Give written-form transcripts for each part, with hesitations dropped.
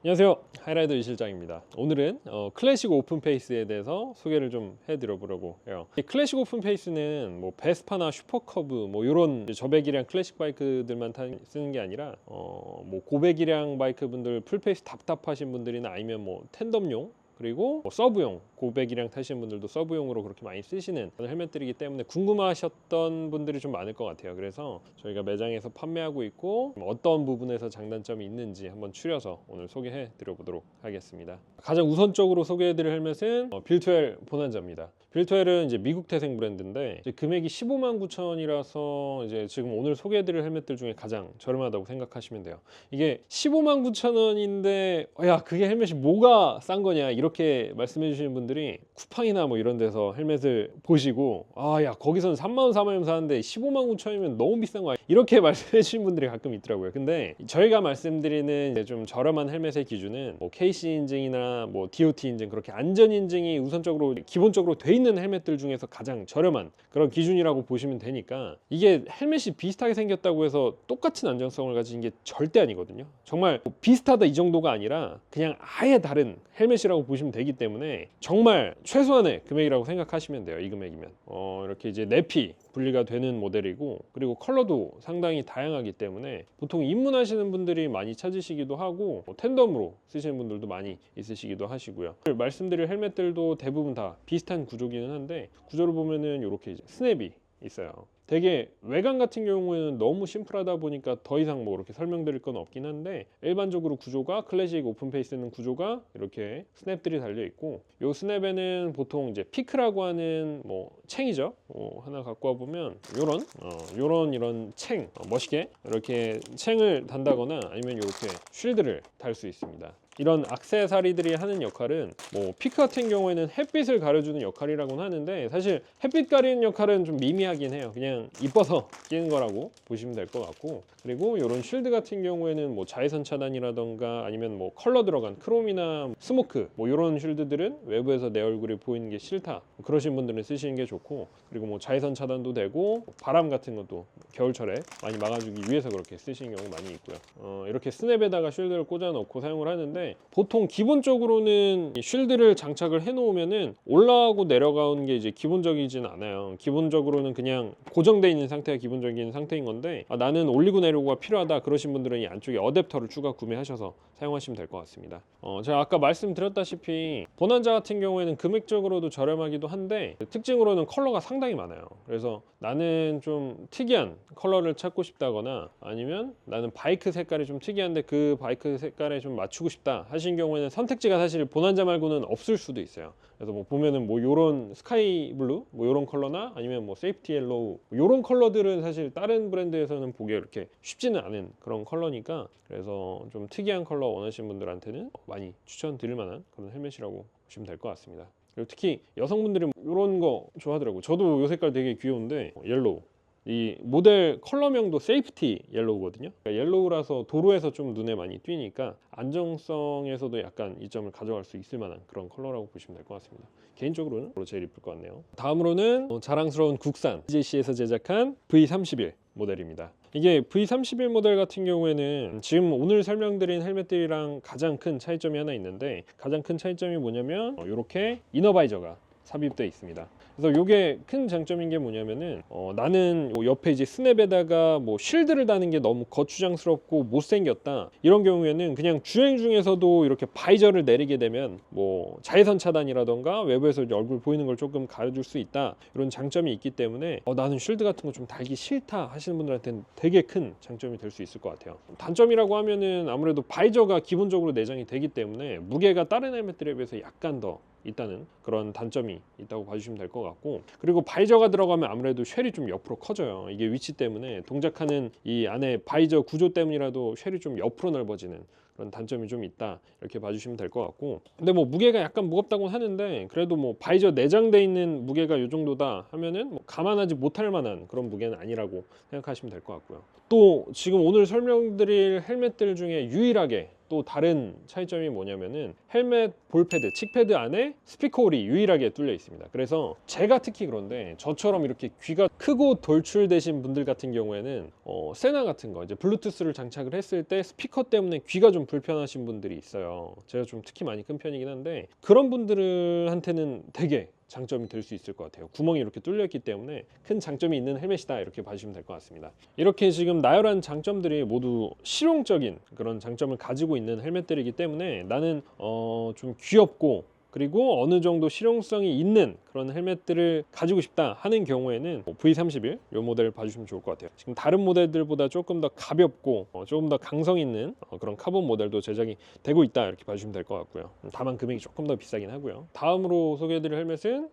안녕하세요, 하이라이더 이실장입니다. 오늘은 클래식 오픈 페이스에 대해서 소개를 좀 해드려 보려고 해요. 이 클래식 오픈 페이스는 뭐 베스파나 슈퍼커브 뭐 이런 저배기량 클래식 바이크들만 쓰는 게 아니라 뭐 고배기량 바이크 분들 풀페이스 답답하신 분들이나 아니면 뭐 텐덤용 그리고 뭐 서브용, 고배기량 타시는 분들도 서브용으로 그렇게 많이 쓰시는 헬멧들이기 때문에 궁금하셨던 분들이 좀 많을 것 같아요. 그래서 저희가 매장에서 판매하고 있고 어떤 부분에서 장단점이 있는지 한번 추려서 오늘 소개해 드려보도록 하겠습니다. 가장 우선적으로 소개해 드릴 헬멧은 빌트웰 보난자입니다. 빌트웰은 이제 미국 태생 브랜드인데 이제 금액이 15만 9천원이라서 이제 지금 오늘 소개해 드릴 헬멧들 중에 가장 저렴하다고 생각하시면 돼요. 이게 15만 9천 원인데 야 그게 헬멧이 뭐가 싼 거냐 이렇게 말씀해 주시는 분들이 쿠팡이나 뭐 이런 데서 헬멧을 보시고 아 야 거기서는 3만 원 4만 원 사는데 15만 9천 원이면 너무 비싼 거야 이렇게 말씀해 주시는 분들이 가끔 있더라고요. 근데 저희가 말씀드리는 이제 좀 저렴한 헬멧의 기준은 뭐 KC 인증이나 뭐 DOT 인증 그렇게 안전 인증이 우선적으로 기본적으로 돼 있는 헬멧들 중에서 가장 저렴한 그런 기준이라고 보시면 되니까 이게 헬멧이 비슷하게 생겼다고 해서 똑같은 안정성을 가진 게 절대 아니거든요. 정말 뭐 비슷하다 이 정도가 아니라 그냥 아예 다른 헬멧이라고 보시면 되기 때문에 정말 최소한의 금액이라고 생각하시면 돼요. 이 금액이면 이렇게 이제 내피 분리가 되는 모델이고 그리고 컬러도 상당히 다양하기 때문에 보통 입문하시는 분들이 많이 찾으시기도 하고 텐덤으로 쓰시는 분들도 많이 있으시기도 하시고요. 말씀드릴 헬멧들도 대부분 다 비슷한 구조기는 한데 구조를 보면은 이렇게 이제 스냅이 있어요. 되게 외관 같은 경우에는 너무 심플하다 보니까 더 이상 뭐 이렇게 설명드릴 건 없긴 한데 일반적으로 구조가 클래식 오픈 페이스는 구조가 이렇게 스냅들이 달려 있고 요 스냅에는 보통 이제 피크라고 하는 뭐 챙이죠. 하나 갖고 와 보면 요런 이런 챙 멋있게 이렇게 챙을 단다거나 아니면 이렇게 쉴드를 달 수 있습니다. 이런 액세서리들이 하는 역할은 뭐 피크 같은 경우에는 햇빛을 가려주는 역할이라고는 하는데 사실 햇빛 가리는 역할은 좀 미미하긴 해요. 그냥 이뻐서 끼는 거라고 보시면 될 것 같고 그리고 이런 쉴드 같은 경우에는 뭐 자외선 차단이라던가 아니면 뭐 컬러 들어간 크롬이나 스모크 뭐 이런 쉴드들은 외부에서 내 얼굴이 보이는 게 싫다 그러신 분들은 쓰시는 게 좋고 그리고 뭐 자외선 차단도 되고 바람 같은 것도 겨울철에 많이 막아주기 위해서 그렇게 쓰시는 경우 많이 있고요. 이렇게 스냅에다가 쉴드를 꽂아 놓고 사용을 하는데 보통 기본적으로는 쉴드를 장착을 해 놓으면은 올라가고 내려가는 게 이제 기본적이진 않아요. 기본적으로는 그냥 고정되어 있는 상태가 기본적인 상태인 건데 나는 올리고 내리고가 필요하다 그러신 분들은 이 안쪽에 어댑터를 추가 구매하셔서 사용하시면 될 것 같습니다. 제가 아까 말씀드렸다시피 보난자 같은 경우에는 금액적으로도 저렴하기도 한데 특징으로는 컬러가 상당히 많아요. 그래서 나는 좀 특이한 컬러를 찾고 싶다거나 아니면 나는 바이크 색깔이 좀 특이한데 그 바이크 색깔에 좀 맞추고 싶다 하신 경우에는 선택지가 사실 보난자 말고는 없을 수도 있어요. 그래서 뭐 보면은 뭐 요런 스카이 블루 뭐 요런 컬러나 아니면 뭐 세이프티 옐로우 요런 컬러들은 사실 다른 브랜드에서는 보기 이렇게 쉽지는 않은 그런 컬러니까 그래서 좀 특이한 컬러 원하시는 분들한테는 많이 추천드릴 만한 그런 헬멧이라고 보시면 될 것 같습니다. 그리고 특히 여성분들이 이런 거 좋아하더라고요. 저도 이 색깔 되게 귀여운데 옐로우 이 모델 컬러명도 세이프티 옐로우거든요. 그러니까 옐로우라서 도로에서 좀 눈에 많이 띄니까 안정성에서도 약간 이점을 가져갈 수 있을 만한 그런 컬러라고 보시면 될 것 같습니다. 개인적으로는 제일 이쁠 것 같네요. 다음으로는 자랑스러운 국산 EJC에서 제작한 V31 모델입니다. 이게 V31 모델 같은 경우에는 지금 오늘 설명드린 헬멧들이랑 가장 큰 차이점이 하나 있는데 가장 큰 차이점이 뭐냐면 이렇게 이너바이저가 삽입되어 있습니다. 그래서 이게 큰 장점인 게 뭐냐면은 나는 옆에 이제 스냅에다가 뭐 쉴드를 다는 게 너무 거추장스럽고 못생겼다 이런 경우에는 그냥 주행 중에서도 이렇게 바이저를 내리게 되면 뭐 자외선 차단이라던가 외부에서 이제 얼굴 보이는 걸 조금 가려줄 수 있다 이런 장점이 있기 때문에 나는 쉴드 같은 거 좀 달기 싫다 하시는 분들한테는 되게 큰 장점이 될 수 있을 것 같아요. 단점이라고 하면은 아무래도 바이저가 기본적으로 내장이 되기 때문에 무게가 다른 헬멧들에 비해서 약간 더 있다는 그런 단점이 있다고 봐주시면 될 것 같고 그리고 바이저가 들어가면 아무래도 쉘이 좀 옆으로 커져요. 이게 위치 때문에 동작하는 이 안에 바이저 구조 때문이라도 쉘이 좀 옆으로 넓어지는 그런 단점이 좀 있다 이렇게 봐주시면 될 것 같고 근데 뭐 무게가 약간 무겁다고 하는데 그래도 뭐 바이저 내장돼 있는 무게가 이 정도다 하면은 뭐 감안하지 못할 만한 그런 무게는 아니라고 생각하시면 될 것 같고요. 또 지금 오늘 설명드릴 헬멧들 중에 유일하게 또 다른 차이점이 뭐냐면은 헬멧 볼패드, 칙패드 안에 스피커홀이 유일하게 뚫려 있습니다. 그래서 제가 특히 그런데 저처럼 이렇게 귀가 크고 돌출되신 분들 같은 경우에는 세나 같은 거 이제 블루투스를 장착을 했을 때 스피커 때문에 귀가 좀 불편하신 분들이 있어요. 제가 좀 특히 많이 큰 편이긴 한데 그런 분들한테는 되게 장점이 될 수 있을 것 같아요. 구멍이 이렇게 뚫려 있기 때문에 큰 장점이 있는 헬멧이다 이렇게 봐주시면 될 것 같습니다. 이렇게 지금 나열한 장점들이 모두 실용적인 그런 장점을 가지고 있는 헬멧들이기 때문에 나는 좀 귀엽고 그리고 어느 정도 실용성이 있는 그런 헬멧들을 가지고 싶다 하는 경우에는 V31 이 모델을 봐주시면 좋을 것 같아요. 지금 다른 모델들보다 조금 더 가볍고 조금 더 강성 있는 그런 카본 모델도 제작이 되고 있다 이렇게 봐주시면 될 것 같고요. 다만 금액이 조금 더 비싸긴 하고요. 다음으로 소개해드릴 헬멧은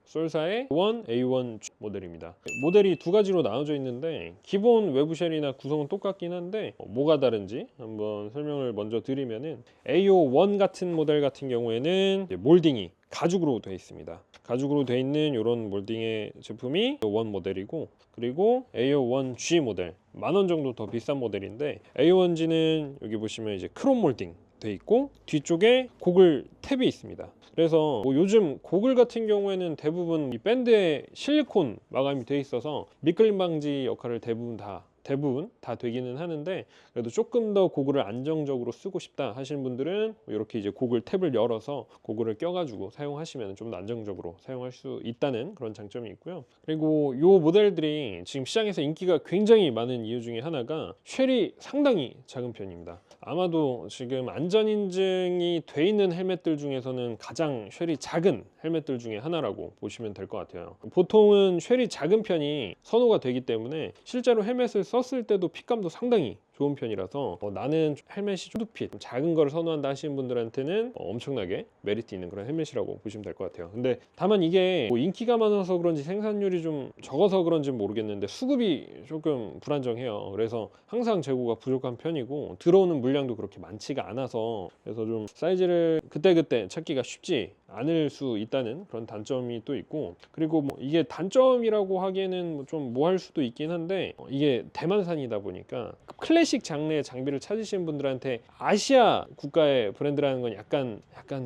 솔사의 A1 모델입니다. 모델이 두 가지로 나눠져 있는데 기본 외부 쉘이나 구성은 똑같긴 한데 뭐가 다른지 한번 설명을 먼저 드리면은 A1 같은 모델 같은 경우에는 몰딩이 가죽으로 되어 있습니다. 가죽으로 되어 있는 이런 몰딩의 제품이 A1 모델이고 그리고 A1G 모델 10,000원 정도 더 비싼 모델인데 A1G는 여기 보시면 이제 크롬 몰딩 돼 있고 뒤쪽에 고글 탭이 있습니다. 그래서 요즘 고글 같은 경우에는 대부분 이 밴드에 실리콘 마감이 돼 있어서 미끌림 방지 역할을 대부분 다 되기는 하는데 그래도 조금 더 고글을 안정적으로 쓰고 싶다 하시는 분들은 이렇게 이제 고글 탭을 열어서 고글을 껴가지고 사용하시면 좀 더 안정적으로 사용할 수 있다는 그런 장점이 있고요. 그리고 이 모델들이 지금 시장에서 인기가 굉장히 많은 이유 중에 하나가 쉘이 상당히 작은 편입니다. 아마도 지금 안전인증이 돼 있는 헬멧들 중에서는 가장 쉘이 작은 헬멧들 중에 하나라고 보시면 될 것 같아요. 보통은 쉘이 작은 편이 선호가 되기 때문에 실제로 헬멧을 썼을 때도 핏감도 상당히 좋은 편이라서 나는 헬멧이 슈드핏 작은 거를 선호한다 하시는 분들한테는 엄청나게 메리트 있는 그런 헬멧이라고 보시면 될 것 같아요. 근데 다만 이게 인기가 많아서 그런지 생산율이 좀 적어서 그런지 모르겠는데 수급이 조금 불안정해요. 그래서 항상 재고가 부족한 편이고 들어오는 물량도 그렇게 많지가 않아서 그래서 좀 사이즈를 그때그때 찾기가 쉽지 않을 수 있다는 그런 단점이 또 있고 그리고 이게 단점이라고 하기에는 좀 뭐 할 수도 있긴 한데 이게 대만산이다 보니까 클래식 장르의 장비를 찾으시는 분들한테 아시아 국가의 브랜드라는 건 약간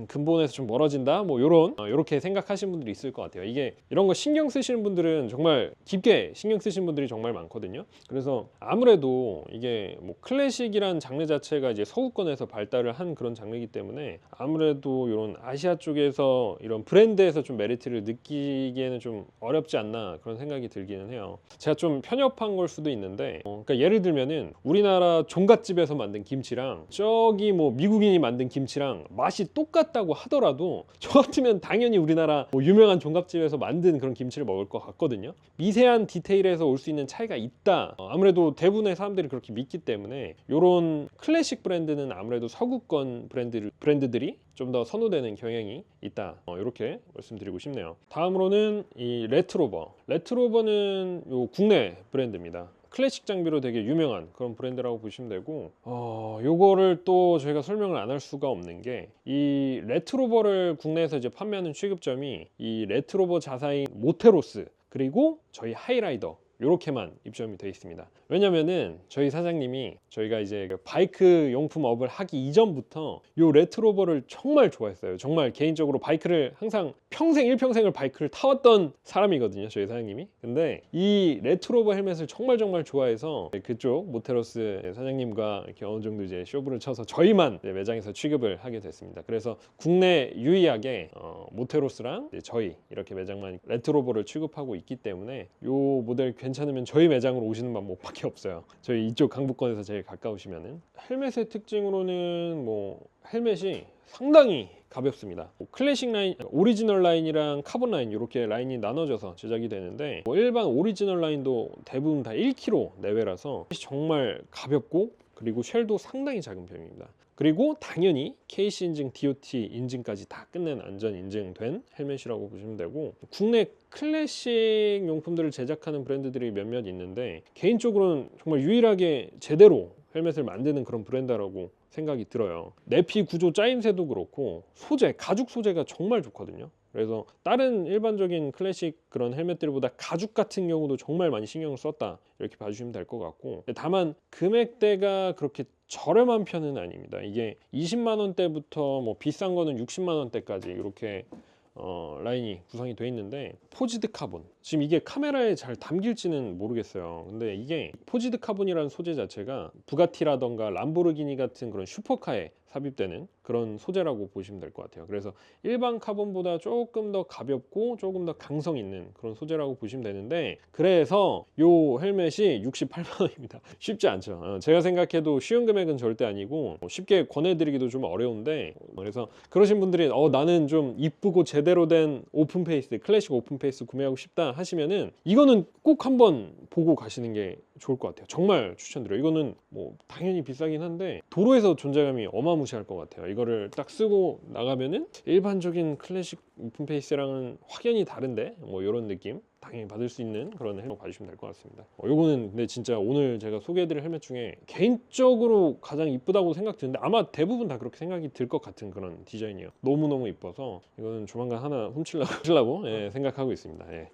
근본에서 좀 멀어진다 뭐 요렇게 생각하시는 분들이 있을 것 같아요. 이게 이런 거 신경 쓰시는 분들은 정말 깊게 신경 쓰시는 분들이 정말 많거든요. 그래서 아무래도 이게 클래식이란 장르 자체가 이제 서구권에서 발달을 한 그런 장르이기 때문에 아무래도 이런 아시아 쪽에서 이런 브랜드에서 좀 메리트를 느끼기에는 좀 어렵지 않나 그런 생각이 들기는 해요. 제가 좀 편협한 걸 수도 있는데 그러니까 예를 들면은 우리나라 종갓집에서 만든 김치랑 저기 미국인이 만든 김치랑 맛이 똑같다고 하더라도 저 같으면 당연히 우리나라 유명한 종갓집에서 만든 그런 김치를 먹을 것 같거든요. 미세한 디테일에서 올 수 있는 차이가 있다. 아무래도 대부분의 사람들이 그렇게 믿기 때문에 이런 클래식 브랜드는 아무래도 서구권 브랜드들이 좀 더 선호되는 경향이 있다. 이렇게 말씀드리고 싶네요. 다음으로는 이 레트로버는 국내 브랜드입니다. 클래식 장비로 되게 유명한 그런 브랜드라고 보시면 되고 요거를 또 저희가 설명을 안 할 수가 없는 게 이 레트로버를 국내에서 이제 판매하는 취급점이 이 레트로버 자사인 모테로스 그리고 저희 하이라이더 요렇게만 입점이 되어 있습니다. 왜냐면은 저희 사장님이 저희가 이제 바이크 용품업을 하기 이전부터 요 레트로버를 정말 좋아했어요. 정말 개인적으로 바이크를 항상 일평생을 바이크를 타왔던 사람이거든요, 저희 사장님이. 근데 이 레트로버 헬멧을 정말 좋아해서 그쪽 모테로스 사장님과 이렇게 어느 정도 이제 쇼부를 쳐서 저희만 매장에서 취급을 하게 됐습니다. 그래서 국내 유일하게 모테로스랑 저희 이렇게 매장만 레트로버를 취급하고 있기 때문에 요 모델 괜찮으면 저희 매장으로 오시는 방법밖에 없어요. 저희 이쪽 강북권에서 제일 가까우시면은. 헬멧의 특징으로는 헬멧이 상당히 가볍습니다. 클래식 라인, 오리지널 라인이랑 카본 라인 이렇게 라인이 나눠져서 제작이 되는데 일반 오리지널 라인도 대부분 다 1kg 내외라서 정말 가볍고 그리고 쉘도 상당히 작은 편입니다. 그리고 당연히 KC 인증, DOT 인증까지 다 끝낸 안전 인증된 헬멧이라고 보시면 되고 국내 클래식 용품들을 제작하는 브랜드들이 몇몇 있는데 개인적으로는 정말 유일하게 제대로 헬멧을 만드는 그런 브랜드라고 생각이 들어요. 내피 구조 짜임새도 그렇고 가죽 소재가 정말 좋거든요. 그래서 다른 일반적인 클래식 그런 헬멧들보다 가죽 같은 경우도 정말 많이 신경을 썼다 이렇게 봐주시면 될 것 같고 다만 금액대가 그렇게 저렴한 편은 아닙니다. 이게 20만 원대부터 비싼 거는 60만 원대까지 이렇게 라인이 구성이 되어 있는데 포지드 카본 지금 이게 카메라에 잘 담길지는 모르겠어요. 근데 이게 포지드 카본이라는 소재 자체가 부가티라던가 람보르기니 같은 그런 슈퍼카에 삽입되는 그런 소재라고 보시면 될 것 같아요. 그래서 일반 카본보다 조금 더 가볍고 조금 더 강성 있는 그런 소재라고 보시면 되는데, 그래서 요 헬멧이 68만 원입니다. 쉽지 않죠. 제가 생각해도 쉬운 금액은 절대 아니고 쉽게 권해드리기도 좀 어려운데, 그래서 그러신 분들이 나는 좀 이쁘고 제대로 된 오픈페이스, 클래식 오픈페이스 구매하고 싶다 하시면은 이거는 꼭 한번 보고 가시는 게 좋을 것 같아요. 정말 추천드려요. 이거는 뭐 당연히 비싸긴 한데 도로에서 존재감이 어마무시할 것 같아요. 이거를 딱 쓰고 나가면은 일반적인 클래식 오픈페이스랑은 확연히 다른데 뭐 이런 느낌 당연히 받을 수 있는 그런 헬멧 봐주시면 될 것 같습니다. 요거는 근데 진짜 오늘 제가 소개해드릴 헬멧 중에 개인적으로 가장 이쁘다고 생각 드는데, 아마 대부분 다 그렇게 생각이 들 것 같은 그런 디자인이에요. 너무너무 이뻐서 이거는 조만간 하나 훔치려고 생각하고 있습니다. 예.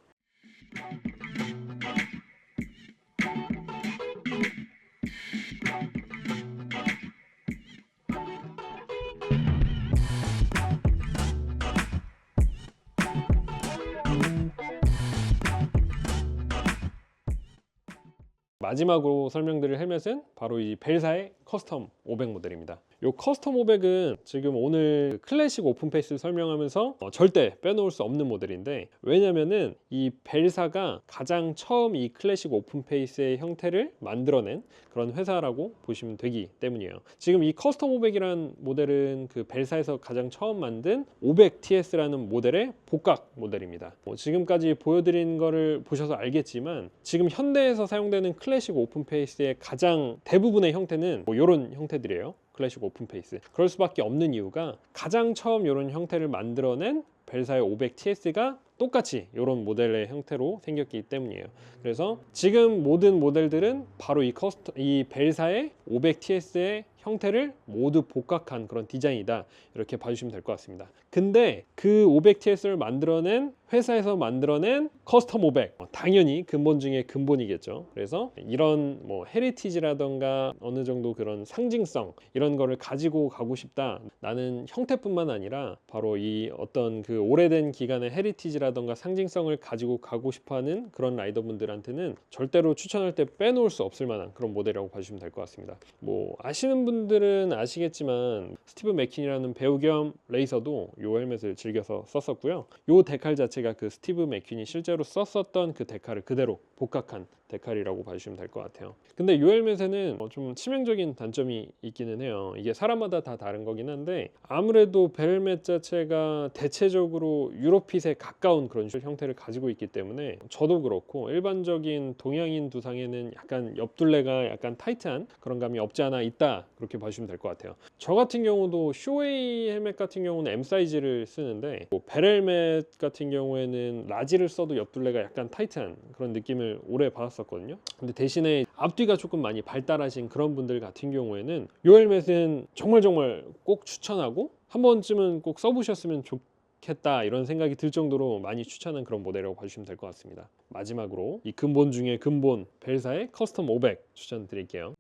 마지막으로 설명드릴 헬멧은 바로 이 벨사의 커스텀 500 모델입니다. 이 커스텀 500은 지금 오늘 클래식 오픈페이스를 설명하면서 절대 빼놓을 수 없는 모델인데, 왜냐면은 이 벨사가 가장 처음 이 클래식 오픈페이스의 형태를 만들어낸 그런 회사라고 보시면 되기 때문이에요. 지금 이 커스텀 500이라는 모델은 그 벨사에서 가장 처음 만든 500TS라는 모델의 복각 모델입니다. 지금까지 보여드린 거를 보셔서 알겠지만 지금 현대에서 사용되는 클래식 오픈페이스의 가장 대부분의 형태는 이런 형태들이에요. 클래식 오픈페이스. 그럴 수밖에 없는 이유가 가장 처음 이런 형태를 만들어낸 벨사의 500TS가 똑같이 이런 모델의 형태로 생겼기 때문이에요. 그래서 지금 모든 모델들은 바로 이 벨사의 500TS의 형태를 모두 복각한 그런 디자인이다, 이렇게 봐주시면 될 것 같습니다. 근데 그 500TS를 만들어낸 회사에서 만들어낸 커스텀 500, 당연히 근본 중에 근본이겠죠. 그래서 이런 뭐 헤리티지라던가 어느 정도 그런 상징성, 이런 거를 가지고 가고 싶다, 나는 형태뿐만 아니라 바로 이 어떤 그 오래된 기간의 헤리티지라던가 상징성을 가지고 가고 싶어하는 그런 라이더분들한테는 절대로 추천할 때 빼놓을 수 없을 만한 그런 모델이라고 봐주시면 될 것 같습니다. 뭐 아시는 분들은 아시겠지만 스티브 맥퀸이라는 배우 겸 레이서도 이 헬멧을 즐겨서 썼었고요. 이 데칼 자체가 그 스티브 맥퀸이 실제로 썼었던 그 데칼을 그대로 복각한 데칼이라고 봐주시면 될 것 같아요. 근데 이 헬멧에는 좀 치명적인 단점이 있기는 해요. 이게 사람마다 다 다른 거긴 한데, 아무래도 벨멧 자체가 대체적으로 유로핏에 가까운 그런 형태를 가지고 있기 때문에 저도 그렇고 일반적인 동양인 두상에는 약간 옆둘레가 약간 타이트한 그런 감이 없지 않아 있다, 그렇게 봐주시면 될 것 같아요. 저 같은 경우도 쇼웨이 헬멧 같은 경우는 M 사이즈를 쓰는데, 벨 헬멧 같은 경우에는 라지를 써도 옆둘레가 약간 타이트한 그런 느낌을 오래 받았었거든요. 근데 대신에 앞뒤가 조금 많이 발달하신 그런 분들 같은 경우에는 이 헬멧은 정말 꼭 추천하고 한 번쯤은 꼭 써보셨으면 좋겠다, 이런 생각이 들 정도로 많이 추천한 그런 모델이라고 봐주시면 될 것 같습니다. 마지막으로 이 근본 중에 근본, 벨사의 커스텀 500 추천드릴게요.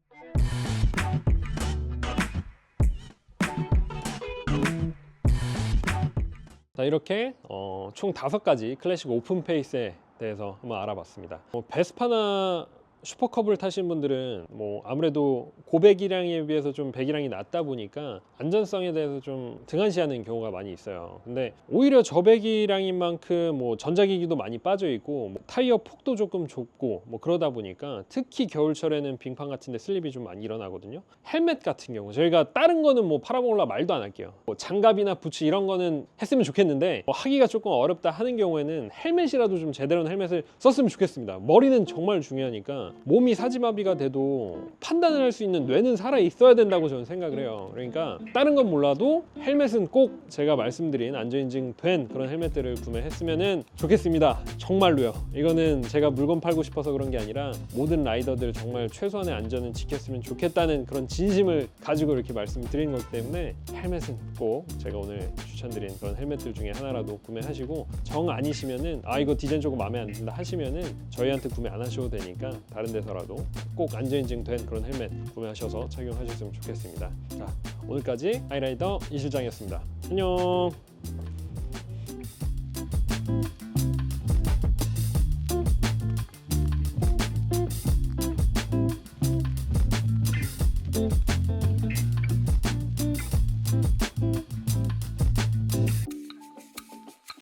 자, 이렇게 총 5가지 클래식 오픈페이스에 대해서 한번 알아봤습니다. 베스파나 슈퍼컵을 타신 분들은 뭐 아무래도 고배기량에 비해서 좀 배기량이 낮다 보니까 안전성에 대해서 좀 등한시하는 경우가 많이 있어요. 근데 오히려 저배기량인 만큼 뭐 전자기기도 많이 빠져 있고 뭐 타이어 폭도 조금 좁고 뭐 그러다 보니까 특히 겨울철에는 빙판 같은 데 슬립이 좀 많이 일어나거든요. 헬멧 같은 경우 저희가 다른 거는 뭐 팔아먹으려 말도 안 할게요. 뭐 장갑이나 부츠 이런 거는 했으면 좋겠는데 뭐 하기가 조금 어렵다 하는 경우에는 헬멧이라도 좀 제대로 된 헬멧을 썼으면 좋겠습니다. 머리는 정말 중요하니까 몸이 사지마비가 돼도 판단을 할 수 있는 뇌는 살아 있어야 된다고 저는 생각을 해요. 그러니까 다른 건 몰라도 헬멧은 꼭 제가 말씀드린 안전인증된 그런 헬멧들을 구매했으면 좋겠습니다. 정말로요. 이거는 제가 물건 팔고 싶어서 그런 게 아니라 모든 라이더들 정말 최소한의 안전은 지켰으면 좋겠다는 그런 진심을 가지고 이렇게 말씀드리는 거기 때문에 헬멧은 꼭 제가 오늘 추천드린 그런 헬멧들 중에 하나라도 구매하시고, 정 아니시면은 이거 디자인 조금 마음에 안 든다 하시면은 저희한테 구매 안 하셔도 되니까 다른 데서라도 꼭 안전인증된 그런 헬멧 구매하셔서 착용하셨으면 좋겠습니다. 자, 오늘까지 아이라이더 이실장이었습니다. 안녕.